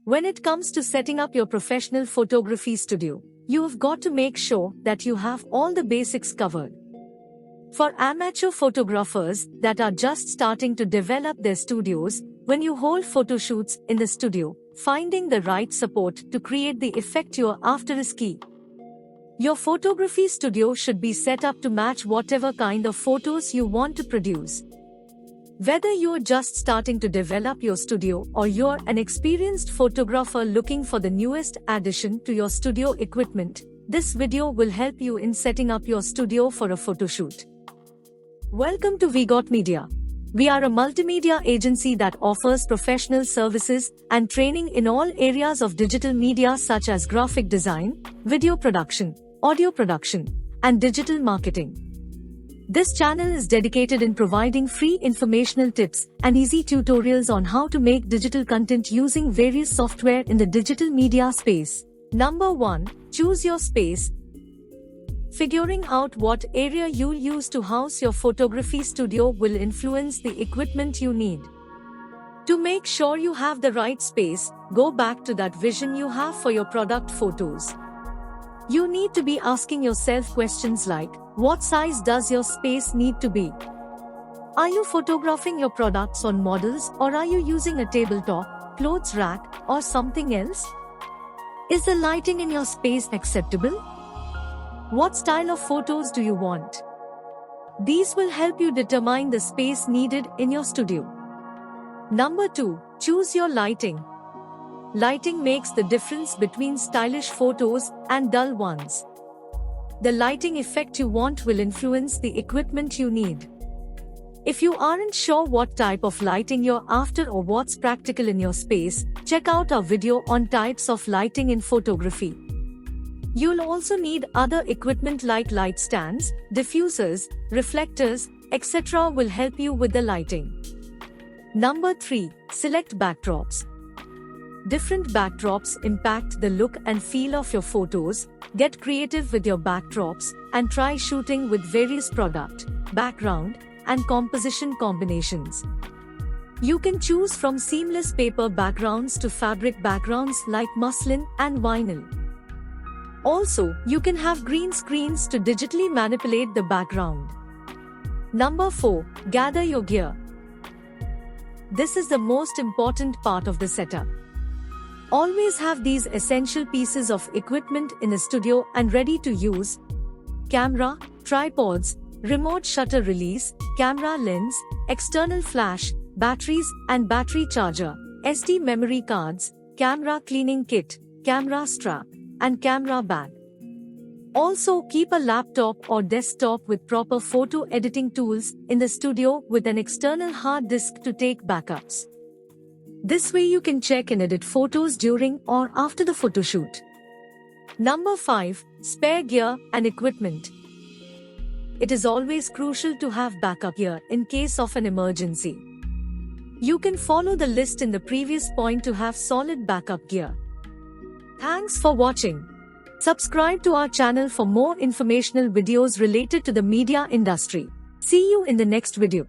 When it comes to setting up your professional photography studio, you have got to make sure that you have all the basics covered. For amateur photographers that are just starting to develop their studios, when you hold photoshoots in the studio, finding the right support to create the effect you're after is key. Your photography studio should be set up to match whatever kind of photos you want to produce. Whether you're just starting to develop your studio or you're an experienced photographer looking for the newest addition to your studio equipment, this video will help you in setting up your studio for a photoshoot. Welcome to WeGotMedia. We are a multimedia agency that offers professional services and training in all areas of digital media such as graphic design, video production, audio production, and digital marketing. This channel is dedicated in providing free informational tips and easy tutorials on how to make digital content using various software in the digital media space. Number 1. Choose your space. Figuring out what area you'll use to house your photography studio will influence the equipment you need. To make sure you have the right space, go back to that vision you have for your product photos. You need to be asking yourself questions like, what size does your space need to be? Are you photographing your products on models, or are you using a tabletop, clothes rack, or something else? Is the lighting in your space acceptable? What style of photos do you want? These will help you determine the space needed in your studio. Number 2. Choose your lighting. Lighting makes the difference between stylish photos and dull ones. The lighting effect you want will influence the equipment you need. If you aren't sure what type of lighting you're after or what's practical in your space, check out our video on types of lighting in photography. You'll also need other equipment like light stands, diffusers, reflectors, etc. will help you with the lighting. Number 3. Select backdrops. Different backdrops impact the look and feel of your photos. Get creative with your backdrops and try shooting with various product, background, and composition combinations. You can choose from seamless paper backgrounds to fabric backgrounds like muslin and vinyl. Also, you can have green screens to digitally manipulate the background. Number 4. Gather your gear. This is the most important part of the setup. Always have these essential pieces of equipment in the studio and ready to use: camera, tripods, remote shutter release, camera lens, external flash, batteries and battery charger, SD memory cards, camera cleaning kit, camera strap, and camera bag. Also, keep a laptop or desktop with proper photo editing tools in the studio with an external hard disk to take backups. This way you can check and edit photos during or after the photoshoot. Number 5. Spare gear and equipment. It is always crucial to have backup gear in case of an emergency. You can follow the list in the previous point to have solid backup gear. Thanks for watching. Subscribe to our channel for more informational videos related to the media industry. See you in the next video.